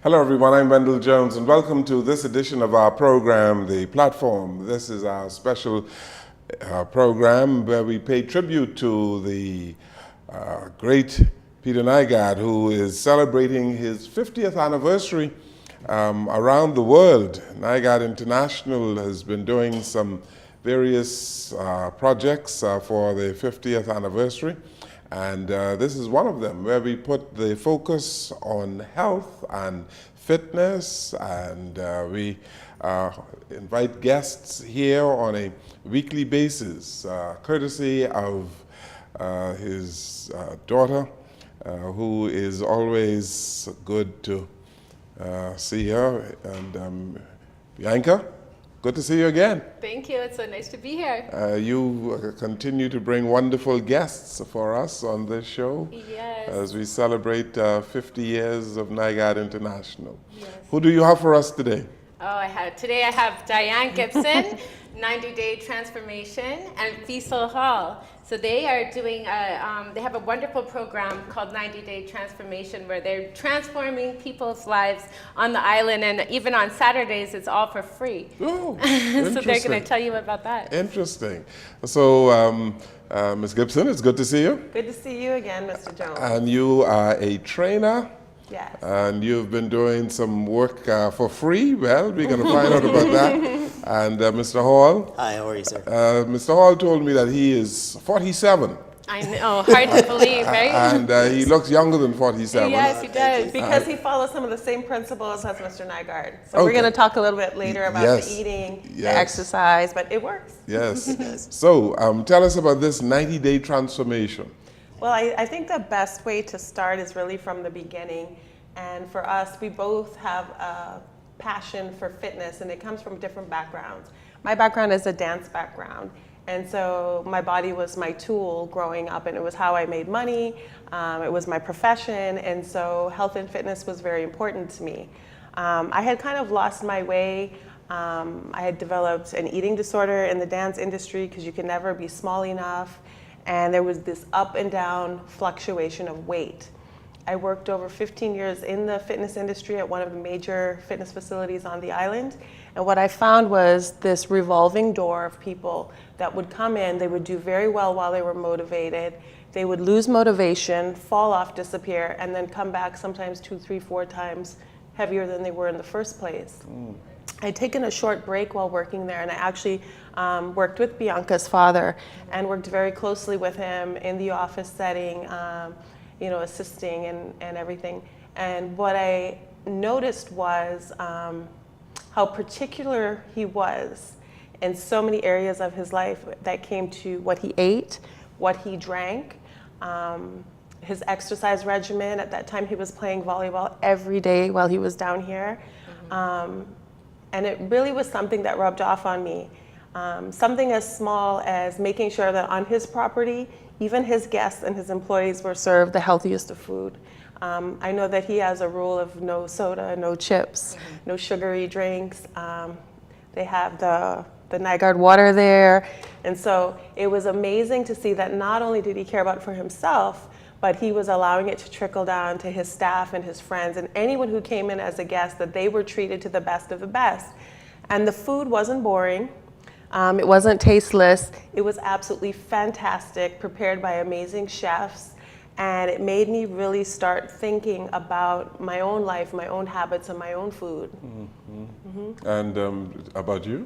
Hello everyone, I'm Wendell Jones and welcome to this edition of our program, The Platform. This is our special program where we pay tribute to the great Peter Nygaard, who is celebrating his 50th anniversary around the world. Nygaard International has been doing some various projects for the 50th anniversary. And this is one of them where we put the focus on health and fitness, and we invite guests here on a weekly basis, courtesy of his daughter, who is always good to see her. And Bianca, good to see you again. Thank you. It's so nice to be here. You continue to bring wonderful guests for us on this show. Yes. As we celebrate 50 years of Nygaard International. Yes. Who do you have for us today? Today I have Diane Gibson, 90-Day Transformation, and Faisal Hall. So they are doing they have a wonderful program called 90-Day Transformation, where they're transforming people's lives on the island, and even on Saturdays it's all for free. Oh, so they're going to tell you about that. Interesting. So, Ms. Gibson, it's good to see you. Good to see you again, Mr. Jones. And you are a trainer. Yes. And you've been doing some work for free. Well, we're going to find out about that. And Mr. Hall. Hi, how are you, sir? Mr. Hall told me that he is 47. I know, hard to believe, right? And he looks younger than 47. Yes, he does. Because he follows some of the same principles as Mr. Nygaard. So we're going to talk a little bit later about the eating, the exercise, but it works. Yes. It does. So tell us about this 90-day transformation. Well, I think the best way to start is really from the beginning. And for us, we both have a passion for fitness, and it comes from different backgrounds. My background is a dance background. And so my body was my tool growing up, and it was how I made money. It was my profession, and so health and fitness was very important to me. I had kind of lost my way. I had developed an eating disorder in the dance industry because you can never be small enough. And there was this up and down fluctuation of weight. I worked over 15 years in the fitness industry at one of the major fitness facilities on the island. And what I found was this revolving door of people that would come in. They would do very well while they were motivated. They would lose motivation, fall off, disappear, and then come back sometimes 2, 3, 4 times heavier than they were in the first place. I'd taken a short break while working there, and I actually worked with Bianca's father and worked very closely with him in the office setting, assisting and everything. And what I noticed was how particular he was in so many areas of his life that came to what he ate, what he drank, his exercise regimen. At that time, he was playing volleyball every day while he was down here. And it really was something that rubbed off on me. Something as small as making sure that on his property, even his guests and his employees were served the healthiest of food. I know that he has a rule of no soda, no chips, no sugary drinks. They have the Nygaard water there. And so it was amazing to see that not only did he care about it for himself, but he was allowing it to trickle down to his staff and his friends and anyone who came in as a guest, that they were treated to the best of the best. And the food wasn't boring. It wasn't tasteless. It was absolutely fantastic, prepared by amazing chefs. And it made me really start thinking about my own life, my own habits, and my own food. And about you?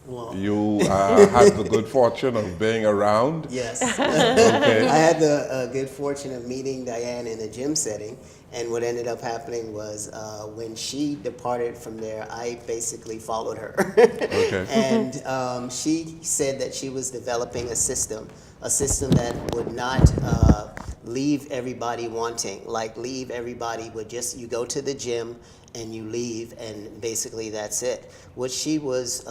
Well, You had the good fortune of being around. yes. Okay. I had the good fortune of meeting Diane in a gym setting, and what ended up happening was when she departed from there, I basically followed her. Okay. And she said that she was developing a system that would not leave everybody wanting, like leave everybody with just, you go to the gym and you leave, and basically that's it. What she was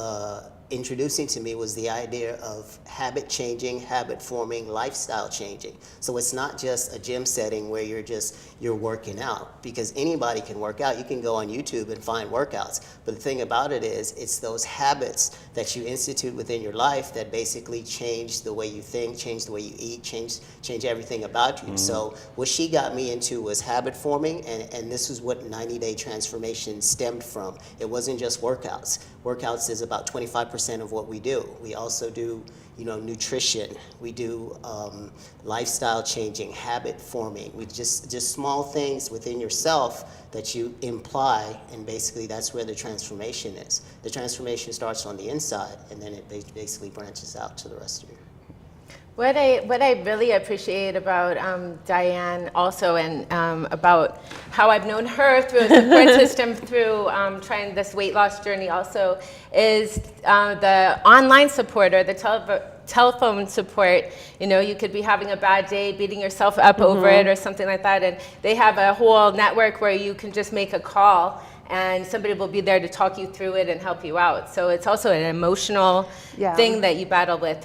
introducing to me was the idea of habit changing, habit forming, lifestyle changing. So it's not just a gym setting where you're working out, because anybody can work out. You can go on YouTube and find workouts. But the thing about it is, it's those habits that you institute within your life that basically change the way you think, change the way you eat, change everything about you. So what she got me into was habit forming, and this is what 90-day transformation stemmed from. It wasn't just workouts. Workouts is about 25% of what we do. We also do, you know, nutrition. We do lifestyle changing, habit forming. We just small things within yourself that you imply, and basically that's where the transformation is. The transformation starts on the inside, and then it basically branches out to the rest of you. What I really appreciate about Diane also, and about how I've known her through a support system through trying this weight loss journey also, is the online support or the telephone support. You know, you could be having a bad day, beating yourself up over it or something like that, and they have a whole network where you can just make a call and somebody will be there to talk you through it and help you out. So it's also an emotional thing that you battle with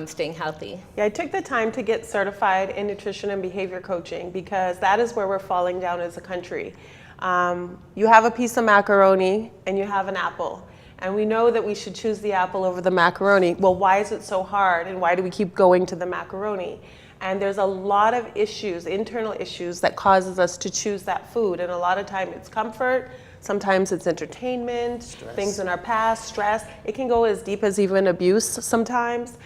staying healthy. Yeah, I took the time to get certified in nutrition and behavior coaching because that is where we're falling down as a country. You have a piece of macaroni and you have an apple. And we know that we should choose the apple over the macaroni. Well, why is it so hard, and why do we keep going to the macaroni? And there's a lot of issues, internal issues, that causes us to choose that food. And a lot of time it's comfort, sometimes it's entertainment, things in our past, stress. It can go as deep as even abuse sometimes.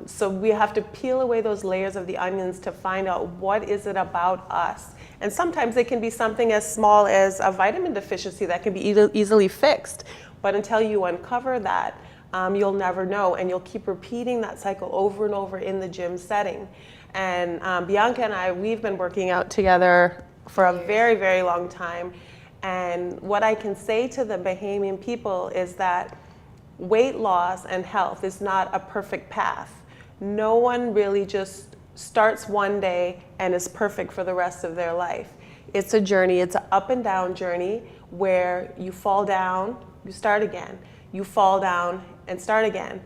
So we have to peel away those layers of the onions to find out what is it about us. And sometimes it can be something as small as a vitamin deficiency that can be easily fixed. But until you uncover that, you'll never know, and you'll keep repeating that cycle over and over in the gym setting. And Bianca and I, we've been working out together for a very, very long time. And what I can say to the Bahamian people is that weight loss and health is not a perfect path. No one really just starts one day and is perfect for the rest of their life. It's a journey, it's an up and down journey where you fall down, you start again. You fall down and start again.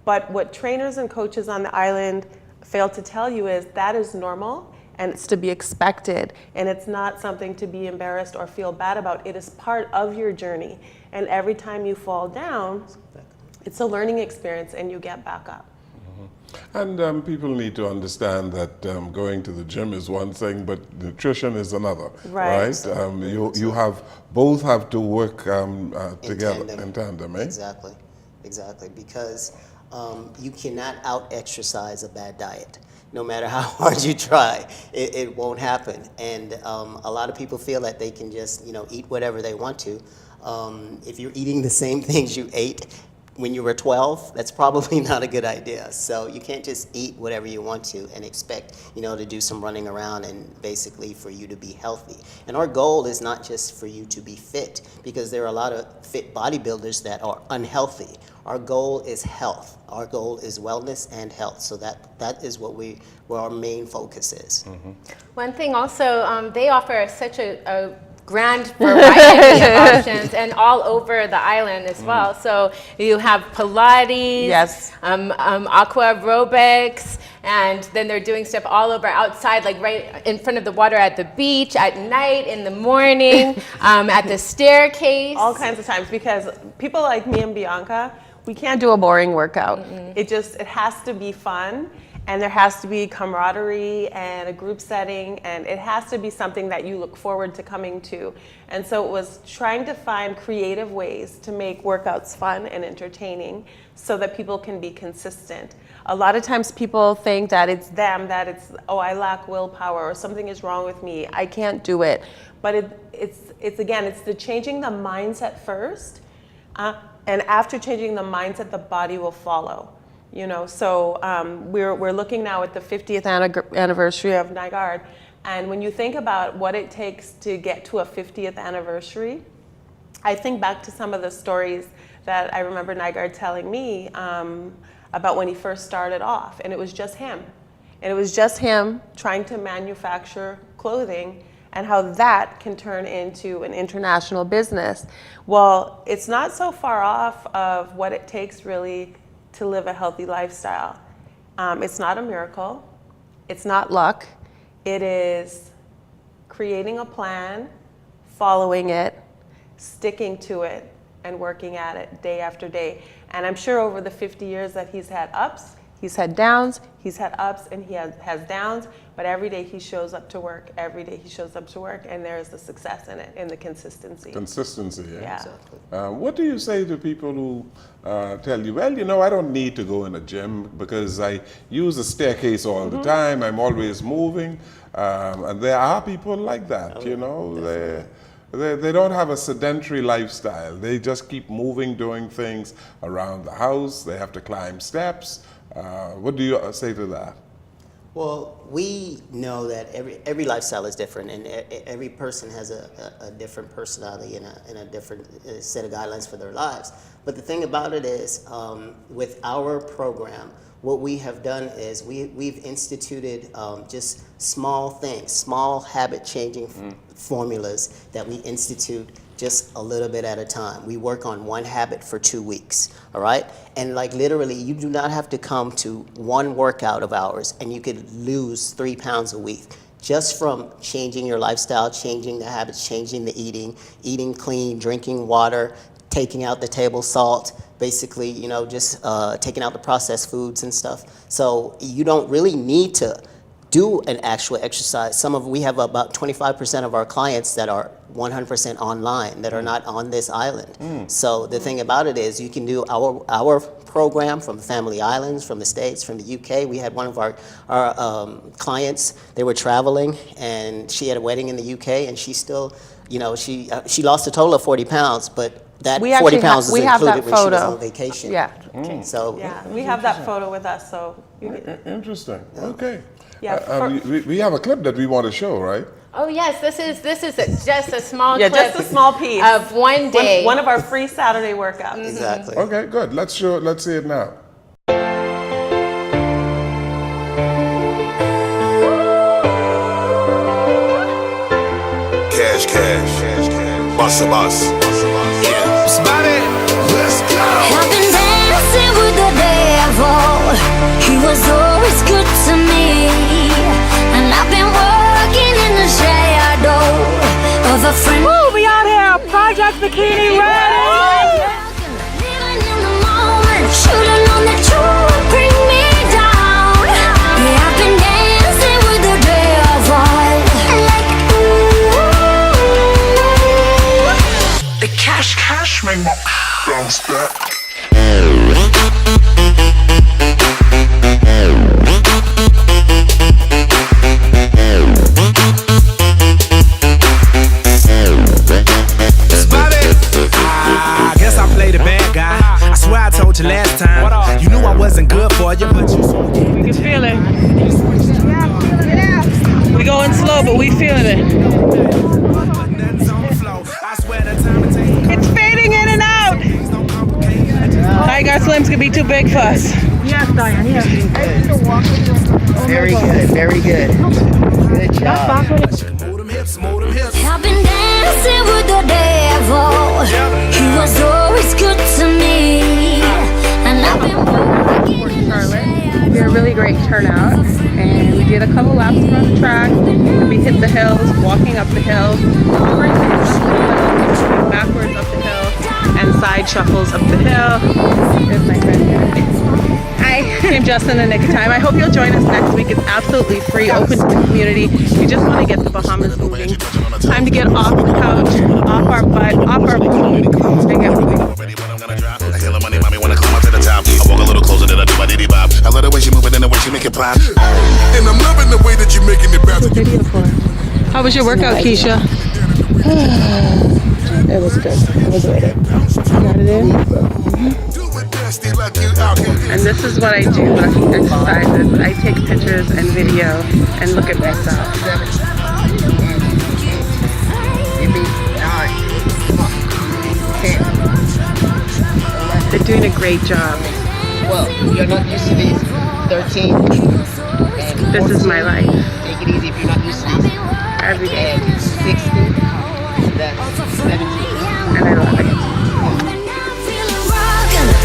But what trainers and coaches on the island fail to tell you is that is normal and it's to be expected, and it's not something to be embarrassed or feel bad about. It is part of your journey, and every time you fall down, it's a learning experience and you get back up. And people need to understand that going to the gym is one thing, but nutrition is another, right? You both have to work together in tandem, eh? Exactly, because you cannot out-exercise a bad diet. No matter how hard you try, it won't happen. And a lot of people feel that they can just, eat whatever they want to. If you're eating the same things you ate when you were 12, that's probably not a good idea. So you can't just eat whatever you want to and expect, to do some running around and basically for you to be healthy. And our goal is not just for you to be fit, because there are a lot of fit bodybuilders that are unhealthy. Our goal is health. Our goal is wellness and health. So that is where our main focus is. Mm-hmm. One thing also, they offer such a grand variety of options, and all over the island as well. So you have Pilates, aqua aerobics, and then they're doing stuff all over outside, like right in front of the water at the beach, at night, in the morning, at the staircase. All kinds of times, because people like me and Bianca, we can't do a boring workout. It has to be fun. And there has to be camaraderie and a group setting, and it has to be something that you look forward to coming to. And so it was trying to find creative ways to make workouts fun and entertaining so that people can be consistent. A lot of times people think that it's them, that it's, I lack willpower, or something is wrong with me, I can't do it. But it's the changing the mindset first, and after changing the mindset, the body will follow. So we're looking now at the 50th anniversary of NYGARD, and when you think about what it takes to get to a 50th anniversary, I think back to some of the stories that I remember NYGARD telling me about when he first started off, and it was just him. And it was just him trying to manufacture clothing, and how that can turn into an international business. Well, it's not so far off of what it takes really to live a healthy lifestyle. It's not a miracle. It's not luck. It is creating a plan, following it, sticking to it, and working at it day after day. And I'm sure over the 50 years that he's had ups, he's had downs, he's had ups, and he has downs, but every day he shows up to work, every day he shows up to work, and there's the success in it, in the consistency. Consistency, yeah. Yeah. Exactly. What do you say to people who tell you, well, you know, I don't need to go in a gym because I use the staircase all the time, I'm always moving, and there are people like that, you know, they don't have a sedentary lifestyle. They just keep moving, doing things around the house. They have to climb steps. What do you say to that? Well, we know that every lifestyle is different, and every person has a different personality and a different set of guidelines for their lives. But the thing about it is, with our program, what we have done is we've instituted just small things, small habit-changing formulas that we institute just a little bit at a time. We work on one habit for 2 weeks, all right? And like literally, you do not have to come to one workout of ours and you could lose 3 pounds a week just from changing your lifestyle, changing the habits, changing the eating clean, drinking water, taking out the table salt, basically, you know, just taking out the processed foods and stuff. So you don't really need to do an actual exercise. We have about 25% of our clients that are 100% online, that are not on this island. So the thing about it is you can do our program from the Family Islands, from the States, from the UK. We had one of our clients, they were traveling and she had a wedding in the UK and she still, you know, she lost a total of 40 pounds, but that 40 pounds is included when she was on vacation. Yeah. So Yeah, we have that photo with us, so you can, Interesting. Okay. Yeah, We have a clip that we want to show, right? Oh yes, this is just a small yeah, clip just a small piece of one day. One of our free Saturday workouts. exactly. Okay, good. Let's see it now. Cash, boss, yeah. Somebody, let's go. I've been dancing with the devil. He was always good to me, and I've been working in the shadow of a friend. Woo, we out here, Project Bikini ready. Living in the moment, should've known that you would bring me down. Yeah, I've been dancing with the devil, like ooh. The cash, make my bounce back. I guess I played a bad guy. I swear I told you last time. You knew I wasn't good for you, but you You can feel it. We going slow, but we feeling it. It's fading in and out. Tiger Slims could be too big for us. Yes, Diane, yes. Very good, very good. Good job. I've been dancing with the devil. He was always good to me, and I've been working in the shadow. We had a really great turnout, and we did a couple laps around the track. We hit the hills, walking up the hills, backwards up the hill, and side shuffles up the hill. There's my friend here. Hi, I'm just in the nick of time. I hope you'll join us next week. It's absolutely free, open to the community. We just want to get the Bahamas moving. Time to get off the couch, off our butt, off our booty, and get moving. A hill of money, mommy wanna climb up to the top. I walk a little closer than I do my diddy bop. I love the way she move it and the way she make it pop. And I'm loving the way that you're making it bounce. Video for it. How was your workout, Keisha? It was good. It was good. Got it in? And this is what I do when I exercises. I take pictures and video and look at myself. Give me 9, 10. They're doing a great job. Well, you're not used to these. 13. And This is my 14. life. Take it easy if you're not used to these. Every day. And 16. That's 17. And I love it.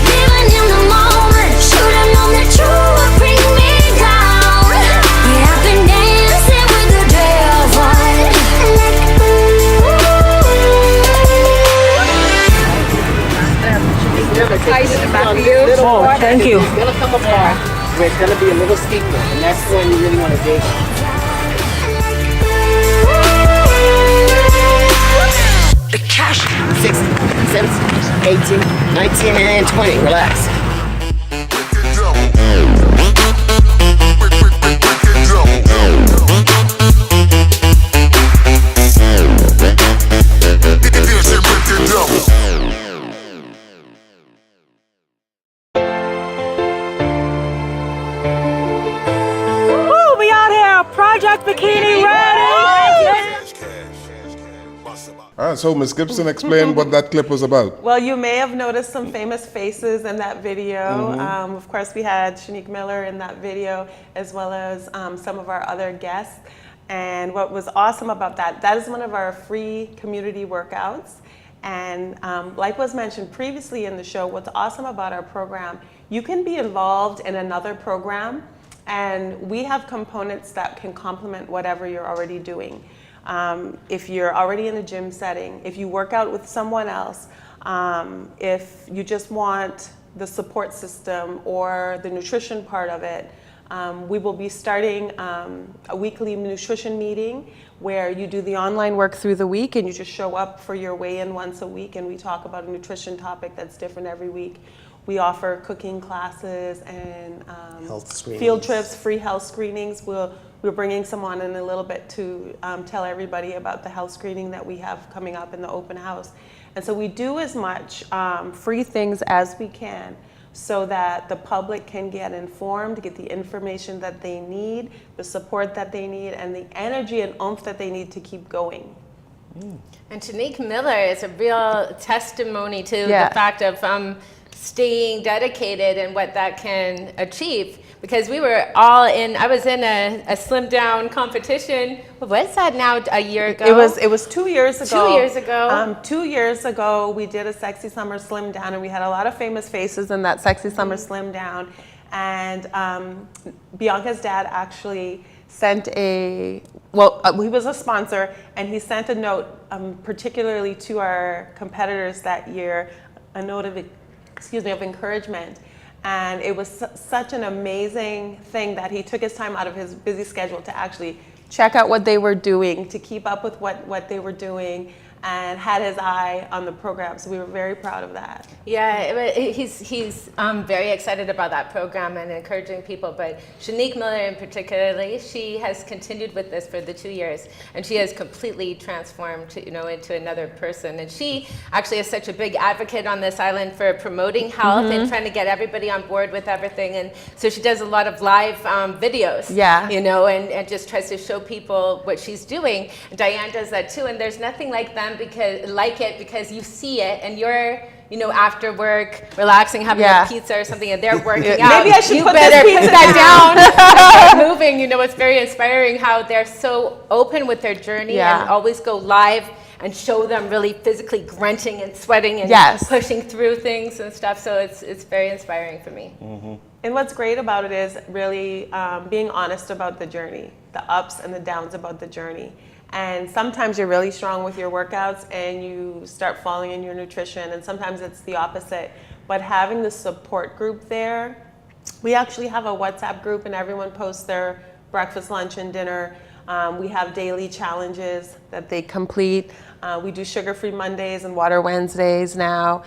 Living in the moment, should've known that you would bring me down. Yeah, I've been dancing with the devil, like ooh. gonna be a little steeper, and that's the one you really want to dig on. The cash. 6, 7, 18, 19, and 20. Relax. Woo, we out here. Project Bikini ready. So Ms. Gibson, explain what that clip was about. Well, you may have noticed some famous faces in that video. Of course, we had Shanique Miller in that video, as well as some of our other guests. And what was awesome about that is one of our free community workouts. And like was mentioned previously in the show, what's awesome about our program, you can be involved in another program, and we have components that can complement whatever you're already doing. If you're already in a gym setting, if you work out with someone else, if you just want the support system or the nutrition part of it, we will be starting a weekly nutrition meeting where you do the online work through the week and you just show up for your weigh-in once a week, and we talk about a nutrition topic that's different every week. We offer cooking classes and field trips, free health screenings. We're bringing someone in a little bit to tell everybody about the health screening that we have coming up in the open house. And so we do as much free things as we can so that the public can get informed, get the information that they need, the support that they need, and the energy and oomph that they need to keep going. And Shanique Miller is a real testimony to the fact of staying dedicated and what that can achieve. Because we were all in, I was in a slim down competition. What was that now, a year ago? It was 2 years ago. 2 years ago. 2 years ago, we did a Sexy Summer Slim Down, and we had a lot of famous faces in that Sexy Summer Slim Down. And Bianca's dad actually sent he was a sponsor, and he sent a note, particularly to our competitors that year, a note of encouragement. And it was such an amazing thing that he took his time out of his busy schedule to actually check out what they were doing, to keep up with what they were doing, and had his eye on the program. So we were very proud of that. Yeah, he's very excited about that program and encouraging people. But Shanique Miller in particularly, she has continued with this for the 2 years, and she has completely transformed, into another person. And she actually is such a big advocate on this island for promoting health and trying to get everybody on board with everything. And so she does a lot of live videos, and just tries to show people what she's doing. And Diane does that too. And there's nothing like them because you see it, and you're after work relaxing, having a pizza or something, and they're working out. Maybe I should put better this put pizza that down and start moving. It's very inspiring how they're so open with their journey and always go live and show them really physically grunting and sweating and pushing through things and stuff. So it's very inspiring for me. And what's great about it is really being honest about the journey, the ups and the downs about the journey. And sometimes you're really strong with your workouts and you start falling in your nutrition, and sometimes it's the opposite. But having the support group there, we actually have a WhatsApp group and everyone posts their breakfast, lunch, and dinner. We have daily challenges that they complete. We do sugar-free Mondays and water Wednesdays now,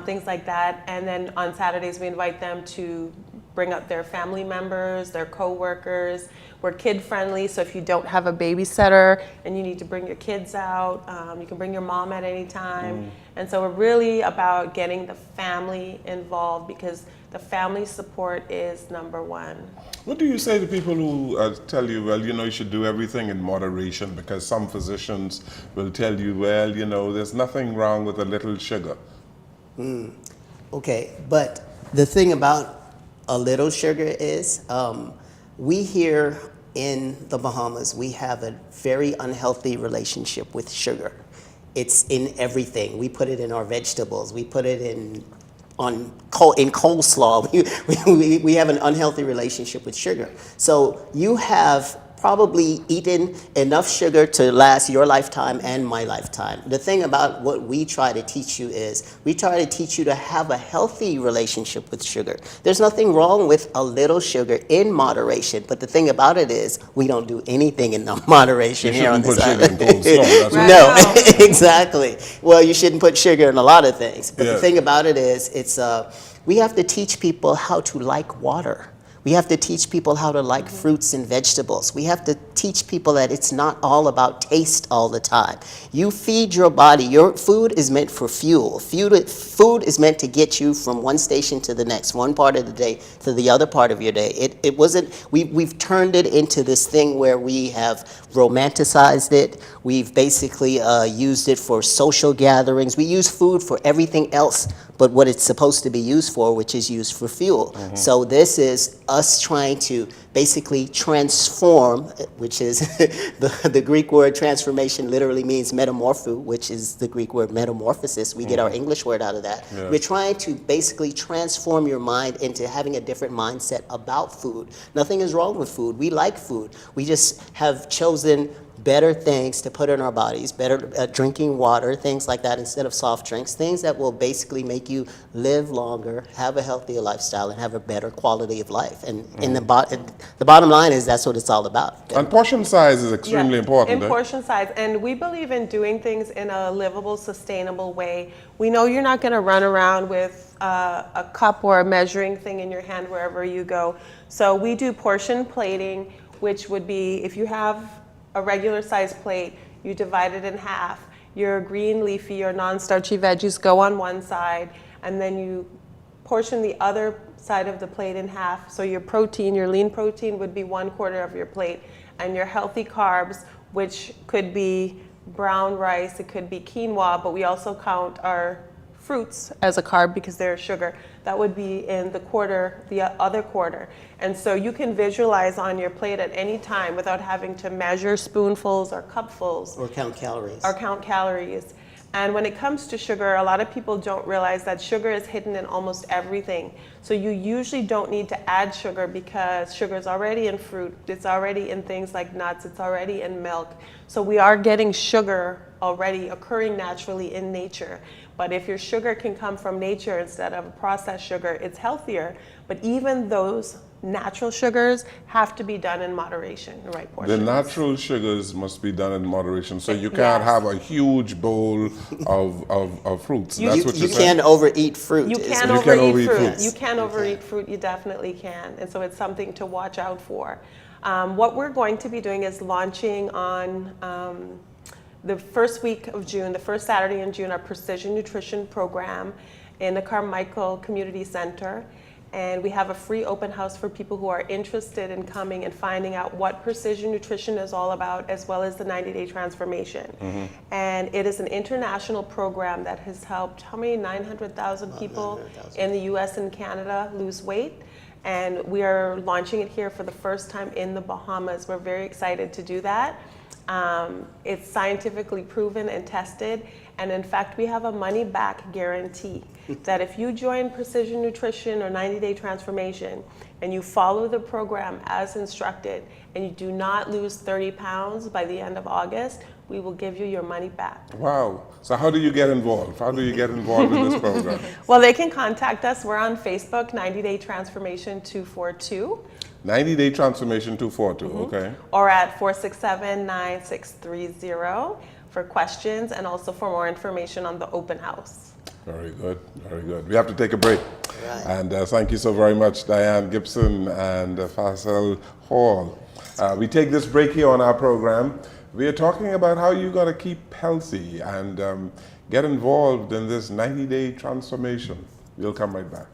things like that. And then on Saturdays, we invite them to bring up their family members, their co-workers. We're kid-friendly, so if you don't have a babysitter and you need to bring your kids out, you can bring your mom at any time. And so we're really about getting the family involved because the family support is number one. What do you say to people who tell you, well, you should do everything in moderation, because some physicians will tell you, well, there's nothing wrong with a little sugar? Okay, but the thing about a little sugar is we here in the Bahamas, we have a very unhealthy relationship with sugar. It's in everything. We put it in our vegetables. We put it in coleslaw. We have an unhealthy relationship with sugar. So you have probably eaten enough sugar to last your lifetime and my lifetime. The thing about what we try to teach you is we try to teach you to have a healthy relationship with sugar. There's nothing wrong with a little sugar in moderation, but the thing about it is we don't do anything in moderation here on this island. No, exactly. Well, you shouldn't put sugar in a lot of things, but the thing about it is we have to teach people how to like water. We have to teach people how to like fruits and vegetables. We have to teach people that it's not all about taste all the time. You feed your body. Your food is meant for fuel. Food is meant to get you from one station to the next, one part of the day to the other part of your day. It wasn't, we've turned it into this thing where we have romanticized it. We've basically used it for social gatherings. We use food for everything else but what it's supposed to be used for, which is used for fuel. So this is us trying to basically transform, which is the Greek word transformation literally means metamorpho, which is the Greek word metamorphosis. We get our English word out of that. We're trying to basically transform your mind into having a different mindset about food. Nothing is wrong with food. We like food. We just have chosen better things to put in our bodies, better drinking water, things like that instead of soft drinks, things that will basically make you live longer, have a healthier lifestyle, and have a better quality of life. And in the bottom line is that's what it's all about. And portion size is extremely important. In portion size. And we believe in doing things in a livable, sustainable way. We know you're not going to run around with a cup or a measuring thing in your hand wherever you go. So we do portion plating, which would be if you have a regular size plate, you divide it in half. Your green leafy or non-starchy veggies go on one side, and then you portion the other side of the plate in half. So your protein, your lean protein would be 1/4 of your plate, and your healthy carbs, which could be brown rice, it could be quinoa, but we also count our fruits as a carb because they're sugar. That would be in the other quarter. And so you can visualize on your plate at any time without having to measure spoonfuls or cupfuls. Or count calories. And when it comes to sugar, a lot of people don't realize that sugar is hidden in almost everything. So you usually don't need to add sugar because sugar is already in fruit, it's already in things like nuts, it's already in milk. So we are getting sugar already occurring naturally in nature. But if your sugar can come from nature instead of a processed sugar, it's healthier. But even those natural sugars have to be done in moderation, the right portions. The natural sugars must be done in moderation. So you can't have a huge bowl of fruits. That's what you can't overeat fruit. You can't overeat fruit. You can overeat fruit, you definitely can. And so it's something to watch out for. What we're going to be doing is launching on the first week of June, the first Saturday in June, our Precision Nutrition program in the Carmichael Community Center. And we have a free open house for people who are interested in coming and finding out what precision nutrition is all about, as well as the 90-day transformation. And it is an international program that has helped, how many, 900,000 people in the US and Canada lose weight. And we are launching it here for the first time in the Bahamas. We're very excited to do that. It's scientifically proven and tested, and in fact we have a money-back guarantee that if you join Precision Nutrition or 90-day transformation and you follow the program as instructed and you do not lose 30 pounds by the end of August, we will give you your money back. Wow. So how do you get involved? How do you get involved in this program? Well, they can contact us. We're on Facebook, 90-day transformation 242. 90-day transformation 242, okay. Or at 467-9630 for questions and also for more information on the open house. Very good, very good. We have to take a break. Right. And thank you so very much, Diane Gibson and Faisal Hall. We take this break here on our program. We are talking about how you got to keep healthy and get involved in this 90-day transformation. We'll come right back.